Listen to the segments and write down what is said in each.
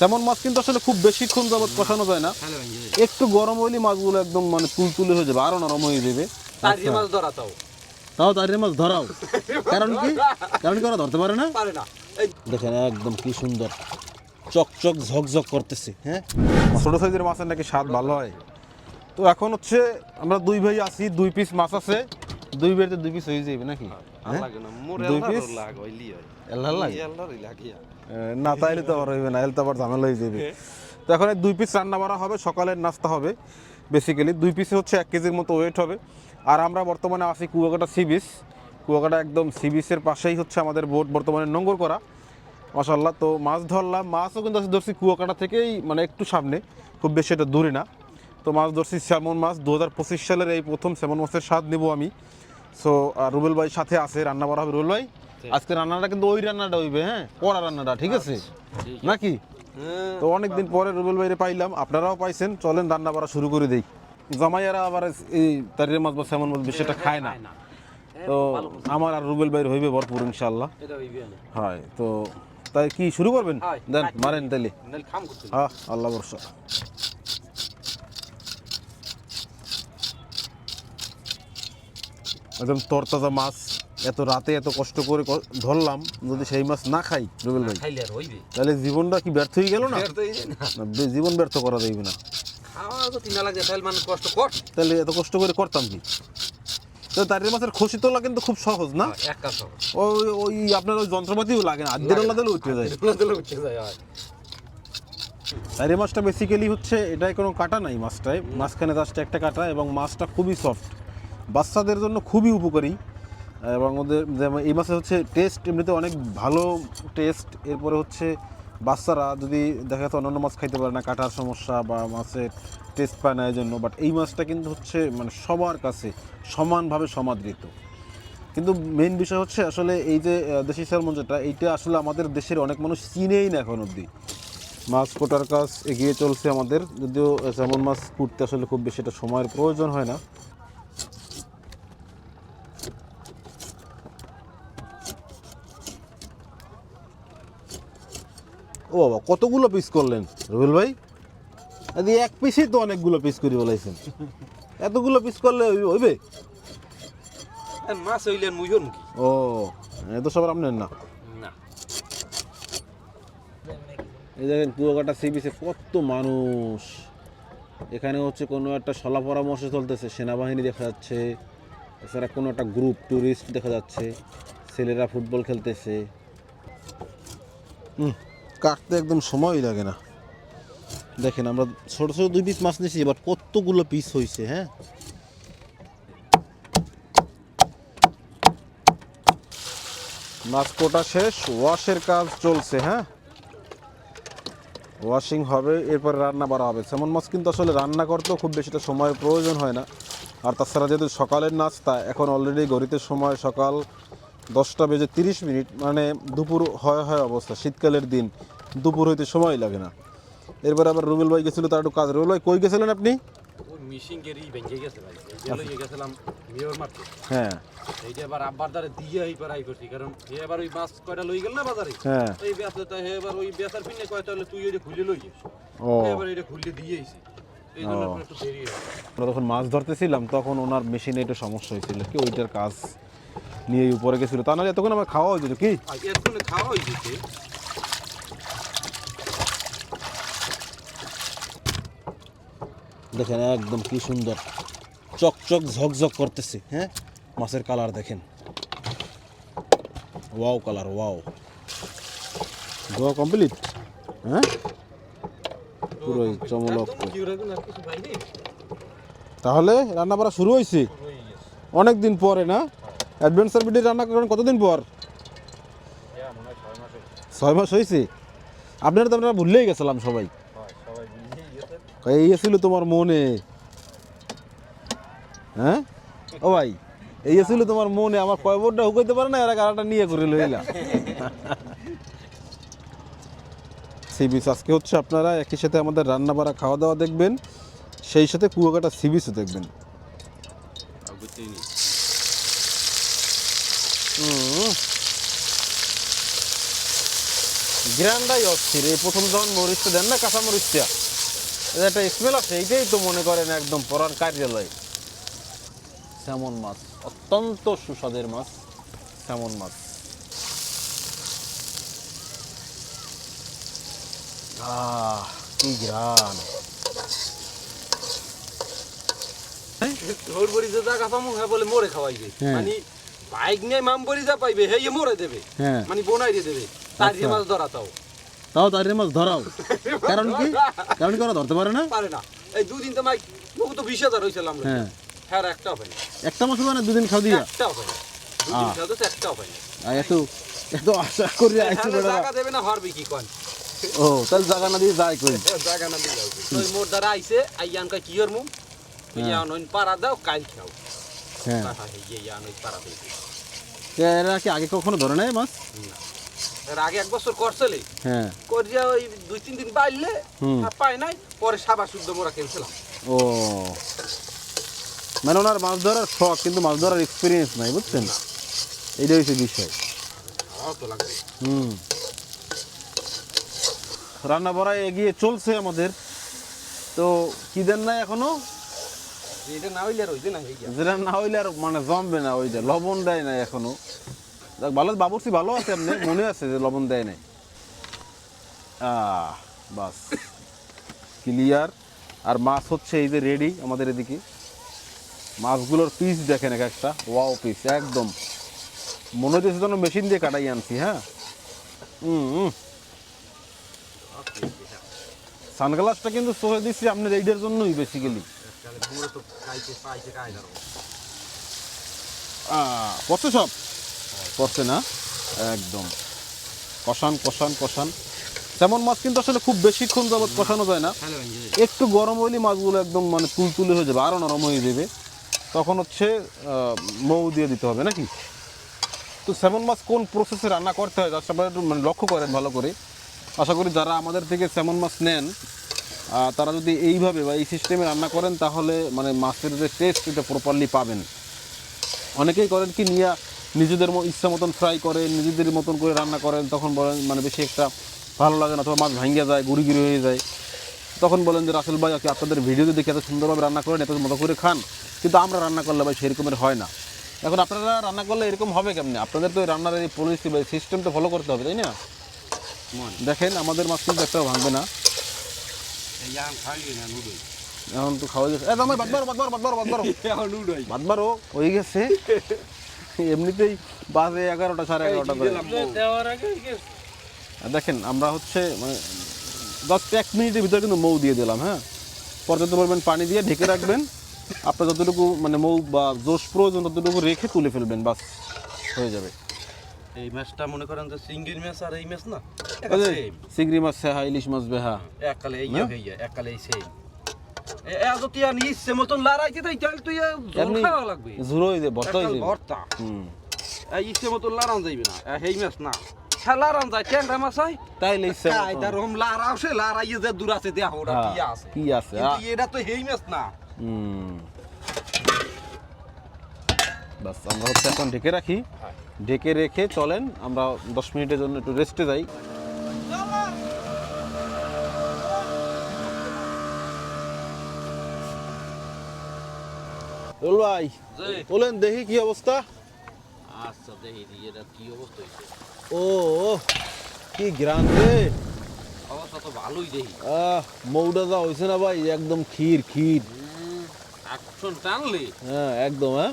তেমন মাছ কিন্তু আসলে খুব বেশিক্ষণ যাবত কষানো যায় না, একটু গরম হইলে মাছগুলো একদম মানে তুলতুলে হয়ে যাবে, আরো নরম হয়ে যাবে। মাছ ধরা তাও তারির মাছ ধরাও, কারণ কি ওরা ধরতে পারে না। দেখেন একদম কি সুন্দর চকচক ঝকঝক করতেছে। হ্যাঁ, ছোট সাইজের মাছের নাকি স্বাদ ভালো হয়। তো এখন হচ্ছে আমরা দুই ভাই আছি, 2 পিস মাছ আছে, 2 ভাইতে 2 পিস হয়ে যাবে নাকি? হ্যাঁ, 2 পিস না তাইলে তো আবার হইবে না, এলে তো আবার ঝামেলা হয়ে যাবে। তো এখন 2 পিস রান্না করা হবে, সকালের নাস্তা হবে। বেসিক্যালি 2 পিসে হচ্ছে 1 কেজির মতো ওয়েট হবে। আর আমরা বর্তমানে আছি কুয়াকাটা সি বিচ। কুয়াকাটা একদম সি বিচের পাশেই হচ্ছে আমাদের বোট বর্তমানে নোঙ্গর করা, মাশাআল্লাহ। তো মাছ ধরলাম, মাছও কিন্তু ধরছি কুয়াকাটা থেকেই, মানে একটু সামনে, খুব বেশি এটা দূরে না। তো মাছ ধরছি স্যামন মাছ, 2025 সালের এই প্রথম স্যামন মাছের স্বাদ নেব আমি। সো রুবেল ভাই সাথে আছে, রান্না করা হবে রুবেল ভাই। আজকে রান্নাটা কিন্তু ওই রান্নাটা হইবে, হ্যাঁ, কড়া রান্নাটা, ঠিক আছে নাকি? তো অনেকদিন পরে রুবেল ভাইরে পাইলাম, আপনারাও পাইছেন। চলেন রান্না করা শুরু করে দেই। জামাইয়ারা আবার এই তারির মাছ বা স্যামন মাছ বেশি একটা খায় না, তো আমার আর রুবেল ভাইয়ের হইবে ভরপুর ইনশাআল্লাহ। হয় তো, তাই কি শুরু করবেন? দেন মারেন তাইলে। হ্যাঁ, আল্লাহ ভরসা। একদম তরতাজা মাছ, এত রাতে এত কষ্ট করে ধরলাম, যদি সেই মাছ না খাই রুবেল ভাই, তাহলে জীবনটা কি ব্যর্থ হয়ে গেল না? জীবন ব্যর্থ করা যাইবে না। তাহলে এত কষ্ট করে করতাম কি? তো তারির মাছের খসি তোলা কিন্তু খুব সহজ না? ওই ওই আপনার ওই যন্ত্রপাতিও লাগে না, আদ্যের আল্লাহ দিলে উঠে যায়। তারি মাছটা বেসিক্যালি হচ্ছে, এটাই কোনো কাটা নাই মাছটায়, মাঝখানে জাস্ট একটা কাটা, এবং মাছটা খুবই সফট, বাচ্চাদের জন্য খুবই উপকারী। এবং ওদের যেমন এই মাছের হচ্ছে টেস্ট এমনিতে অনেক ভালো টেস্ট। এরপরে হচ্ছে বাচ্চারা যদি দেখা যাচ্ছে অন্যান্য মাছ খাইতে পারে না, কাটার সমস্যা বা মাছের টেস্ট পায় না এই জন্য, বাট এই মাছটা কিন্তু হচ্ছে মানে সবার কাছে সমানভাবে সমাদৃত। কিন্তু মেইন বিষয় হচ্ছে আসলে এই যে দেশি স্যালমন যেটা, এইটা আসলে আমাদের দেশের অনেক মানুষ চিনেই না এখন অবধি। মাছ কোটার কাজ এগিয়ে চলছে আমাদের, যদিও স্যালমন মাছ কুটতে আসলে খুব বেশি এটা সময়ের প্রয়োজন হয় না। ও বাবা, কতগুলো পিস করলেন রুবেল ভাই? এক পিসই তো অনেকগুলো পিস করে বলাইছেন, এতগুলো পিস করলে হইবে? মাছ হইলেন মুইজন কি? ও, এত সবার আপনার না? এই দেখেন কুয়াকাটা সি বিচে কত মানুষ। এখানে হচ্ছে কোনো একটা সলা পরামর্শ চলতেছে, সেনাবাহিনী দেখা যাচ্ছে, এছাড়া কোনো একটা গ্রুপ ট্যুরিস্ট দেখা যাচ্ছে, ছেলেরা ফুটবল খেলতেছে। কাটতে একদম সময়ই লাগে না। দেখেন আমরা ছোট ছোট 2 পিস মাছ নিয়েছি, এবার কতগুলো পিস হয়েছে। হ্যাঁ, মাছ কোটা শেষ, ওয়াশের কাজ চলছে। হ্যাঁ, ওয়াশিং হবে, এরপরে রান্না করা হবে। স্যামন মাছ কিন্তু আসলে রান্না করতেও খুব বেশিটা সময়ের প্রয়োজন হয় না। আর তাছাড়া যেহেতু সকালের নাস্তা, এখন অলরেডি ঘড়িতে সময় সকাল 10:30, মানে দুপুর হয় অবস্থা। শীতকালের দিন, দুপুর হইতে সময় লাগে না। এরপরে আবার রুবেল ভাই গেছিল, তার একটু কাজ। রুবেল ভাই কই গেছিলেন আপনি? হ্যাঁ, এইটা এবার আব্বার দ্বারে দিয়ে এইবার আই করছি, কারণ এবার ওই মাছ কয়টা লই গেল না বাজারে, হ্যাঁ, এই বেচলে তাই এবার ওই বেচার পিনে কয়টা হলে তুই ওইটা খুলে লই যাস। ও এবার এটা খুলে দিয়েছি, এই জন্য একটু দেরি হয়। আমরা যখন মাছ ধরতেছিলাম তখন ওনার মেশিনে একটু সমস্যা হয়েছিল, কি ওইটার কাজ নিয়ে উপরে গেছিল, তা নাহলে এতক্ষণ আমার খাওয়া হয়েছিল। কি এতক্ষণে খাওয়া হয়ে গেছে। দেখেন একদম কি সুন্দর চকচক ঝকঝক করতেছে। হ্যাঁ, মাছের কালার দেখেন, ওয়াও কালার, ওয়াও। ধোয়া কমপ্লিট। হ্যাঁ, পুরোই চমলক। তাহলে রান্না করা শুরু হয়েছে অনেক দিন পরে না? অ্যাডভেঞ্চার ভিডিও রান্না করেন কতদিন পর? 6 মাস হয়েছে। আপনারা তো আমরা ভুললেই গেছিলাম সবাই। এই ছিল তোমার মনে? হ্যাঁ ও ভাই, এই ছিল তোমার মনে? আমার কয়বরটা হুকাইতে পারে না, এরা গাড়াটা নিয়ে করে লইলা। সি বিচ আজকে হচ্ছে আপনারা একই সাথে আমাদের রান্না বাড়া খাওয়া দাওয়া দেখবেন, সেই সাথে কুয়াকাটা সি বিচও দেখবেন। গ্রান্ডাই অস্থির। এই প্রথম যখন মরিচটা দেন না, কাঁচা মরিচটা, এর একটা স্মেল আছে, এইটাই তো মনে করেন একদম পড়ার কার্যালয়। স্যামন মাছ অত্যন্ত সুস্বাদের মাছ, স্যামন মাছ। কি গ্রান! তোর বড়ি যে জায়গা পামু হ্যাঁ বলে মোরে খাওয়াইবে, হ্যাঁ। মানে বাইক নিয়ে মাম বড়ি যা পাইবে হে মোরে দেবে, হ্যাঁ। মানে বোনাই দিয়ে দেবে, তার যে মাছ ধরা তাও তাও তার মাছ ধরাও, কারণ কি? কারণ কি ওরা ধরতে পারে না? পারে না। এই দুদিন তো মাইক মুখ তো 20,000 হইছিল আমরা, হ্যাঁ। হ্যাঁ একটাও পাই না, একটা মাছ মানে দুদিন খাও দিয়া। একটাও পাই না, দুদিন খাওয়া তো একটাও পাই না। এত এত আশা করি আইছি হ্যাঁ, বেটা। জায়গা দেবে না হারবি কি কোন, ও তাহলে জায়গা না দিয়ে যাই কই। জায়গা না দিয়ে যাও তো মোর দ্বারা আইছে আইয়ান কই কি করমু, ইয়ান ওই পাড়া দাও কাল খাও, হ্যাঁ। কথা হে ইয়ান ওই পাড়া দেই এরা কি আগে কখনো ধরে নাই মাছ? না। এর আগে এক বছর করছলে, হ্যাঁ। করিয়া ওই 2-3 দিন বাইলে হুম। আর পাই নাই, পরে সাবা শুদ্ধ মোরা খেলছিলাম। ও মানে ওনার মাছ ধরার শখ, কিন্তু মাছ ধরার এক্সপিরিয়েন্স নাই, বুঝছেন? এইটাই হচ্ছে বিষয়। খাওয়া তো লাগবে। হুম। রান্না বাড়া এগিয়ে চলছে আমাদের। তো কি দেন না এখনো? এটা না হইলে আর হইতে না হইয়া। যেটা না হইলে আর মানে জমবে না, ওইটা লবণ দেয় না এখনো। যাক, ভালো বাবুর্চি ভালো আছে, আপনি মনে আছে যে লবণ দেয় নাই। বাস ক্লিয়ার। আর মাছ হচ্ছে এই যে রেডি আমাদের এদিকে। মাছগুলোর পিস দেখেন এক একটা, ওয়াও পিস একদম মনে হচ্ছে যেন মেশিন দিয়ে কাটাই আনছি। হ্যাঁ। সানগ্লাসটা কিন্তু চোখে দিচ্ছি আপনার এইটার জন্যই বেসিক্যালি। তাহলে পুরো তো খাইতে পাইছে কাই দাও। পড়ছে সব পড়ছে না একদম। কষান কষান কষান। তেমন মাছ কিন্তু আসলে খুব বেশিক্ষণ যাবত কষানো যায় না, হ্যালো ভাই। একটু গরম হইলে মাছগুলো একদম মানে তুলতুলে হয়ে যাবে, আরও নরম হয়ে যাবে। তখন হচ্ছে মৌ দিয়ে দিতে হবে নাকি। তো স্যামন মাছ কোন প্রসেসে রান্না করতে হয় তার আপনারা একটু মানে লক্ষ্য করেন ভালো করে। আশা করি যারা আমাদের থেকে স্যামন মাছ নেন তারা যদি এইভাবে বা এই সিস্টেমে রান্না করেন তাহলে মানে মাছের যে টেস্ট এটা প্রপারলি পাবেন। অনেকেই করেন কি নিয়ে নিজেদের ইচ্ছা মতন ফ্রাই করে, নিজেদের মতন করে রান্না করেন, তখন বলেন মানে বেশি একটা ভালো লাগে না, অথবা মাছ ভাঙ্গা যায়, গুড়ি গুড়ি হয়ে যায়। তখন বলেন যে রাসেল ভাই আপনাদের ভিডিওতে দেখে এত সুন্দরভাবে রান্না করেন, এত মতো করে খান, কিন্তু আমরা রান্না করলে ভাই সেরকমের হয় না। এখন আপনারা রান্না করলে এরকম হবে কেমনি? আপনাদের তো এই রান্নার এই পলিসি বা সিস্টেম তো ফলো করতে হবে, তাই না? দেখেন আমাদের মাছ কিন্তু একটাও ভাঙবে না। ইয়ান খাইলি না নুডই। এখন তো খাওয়া যাচ্ছে বাদবারও বাদবারও হয়ে গেছে। এমনিতেই বাজে 11টা 11:30 করে। দেওয়ার আগে দেখেন আমরা হচ্ছে মানে 10-1 মিনিটের ভিতরে কিন্তু মৌ দিয়ে দিলাম। হ্যাঁ, পর্যাপ্ত পরিমাণ পানি দিয়ে ঢেকে রাখবেন। আপনার যতটুকু মানে মৌ বা জোশ প্রয়োজন ততটুকু রেখে তুলে ফেলবেন, বাস হয়ে যাবে। এই মাছটা মনে করেন যে সিঙ্গির মাছ আর এই মাছ না চিংড়ি মাছ সেহা, ইলিশ মাছ বেহা, এককালে এই হইয়া এককালে এই সেই এত তুই আর ইচ্ছে মতন লড়াইতে তাই চল তুই জল খাওয়া লাগবে, ঝুরোই দে ভর্তা হয়ে যাবে। ভর্তা এই ইচ্ছে মতন লড়ান যাইবে না, এই মাছ না খেলারান যায় ট্যাংরা মাছ হয় তাইলে ইচ্ছা মতো। কায়দা রকম লড়াও সে লড়াইয়ে যে দূর আছে দেহ ওরা কি আছে কি আছে কিন্তু এটা তো এই মাছ না। বাস আমরা হচ্ছে এখন ঢেকে রাখি, ঢেকে রেখে চলেন আমরা 10 মিনিটের জন্য একটু রেস্টে যাই। ভাই বলেন দেখি কি অবস্থা। আচ্ছা দেখি এটা কি অবস্থা হইছে। ও কি গ্রান্ডে অবস্থা তো ভালোই দেখি। মৌটা যা হয়েছে না ভাই, একদম ক্ষীর ক্ষীর। অ্যাকশন টানলে হ্যাঁ একদম। হ্যাঁ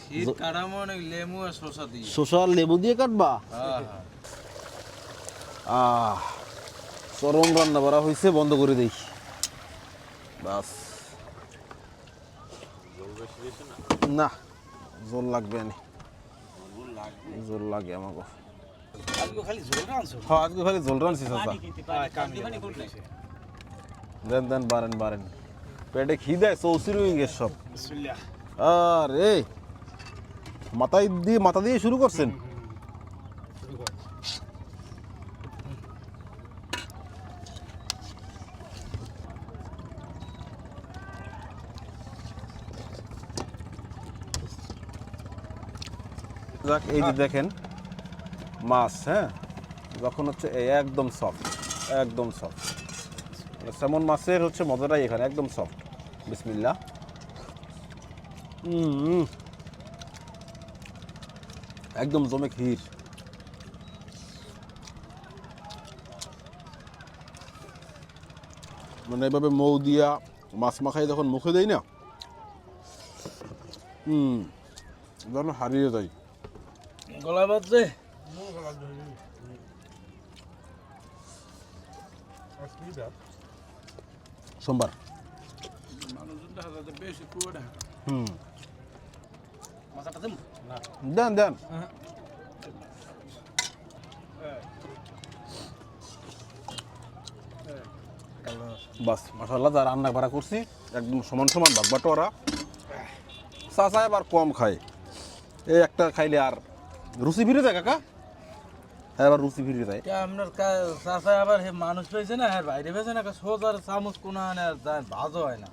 শীত কাটামো অনেক লেবু আর শসা দিয়ে, শসা আর লেবু দিয়ে কাটবা। চরম রান্না বাড়া হয়েছে, বন্ধ করে দেই বাস। না জোর লাগবে না, জোর লাগে আমাকে। আজকে খালি ঝোল রানছো? হ্যাঁ আজকে খালি জোল রানছি চাচা। দেন দেন বারেন বারেন, পেটে খিদায় চৌচির হয়ে গেছে সব। আরে মাথা দিয়ে শুরু করছেন? যাক এই যে দেখেন মাছ, হ্যাঁ যখন হচ্ছে একদম সফট, একদম সফট। স্যামন মাছের হচ্ছে মজাটাই এখানে, একদম সফট। বিসমিল্লাহ। একদম জমে ক্ষীর। মানে এভাবে মৌ দিয়া মাছ মাখাই যখন মুখে দেই না, যেন হারিয়ে যায়। গলা বাজছে। সোমবার দেন দেন। বাস মাশাআল্লাহ, যা রান্না বাড়া করছি একদম সমান সমান ভাগ বাটোয়ারা। চাচা এবার কম খায়, এই একটা খাইলে আর রুচি ফিরে যায় কাকা। হ্যাঁ, এবার রুচি ফিরে যায়। আপনার চাষা আবার হে মানুষ পেয়েছে না, হ্যাঁ বাইরে পেয়েছে না, সোজার চামচ কোনা ভাজও হয় না।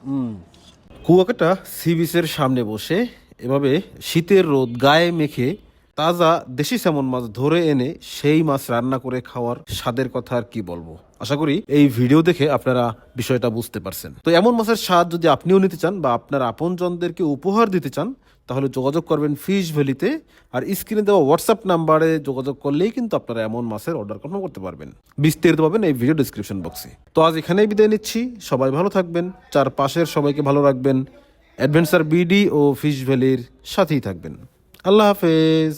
কুয়াকাটা সি বিচের সামনে বসে এভাবে শীতের রোদ গায়ে মেখে তাজা দেশি স্যামন মাছ ধরে এনে সেই মাছ রান্না করে খাওয়ার স্বাদের কথা আর কি বলবো। আশা করি এই ভিডিও দেখে আপনারা বিষয়টা বুঝতে পারছেন। তো এমন মাছের স্বাদ যদি আপনিও নিতে চান বা আপনার আপনজনদেরকে উপহার দিতে চান, তাহলে যোগাযোগ করবেন ফিশ ভ্যালিতে। আর স্ক্রিনে দেওয়া হোয়াটসঅ্যাপ নাম্বারে যোগাযোগ করলেই কিন্তু আপনারা এমন মাছের অর্ডার কনফার্ম করতে পারবেন। বিস্তারিত পাবেন এই ভিডিও ডিসক্রিপশন বক্সে। তো আজ এখানেই বিদায় নিচ্ছি। সবাই ভালো থাকবেন, চারপাশের সবাইকে ভালো রাখবেন, অ্যাডভেঞ্চার বিডি ও ফিশ ভ্যালির সাথেই থাকবেন। আল্লাহ হাফেজ।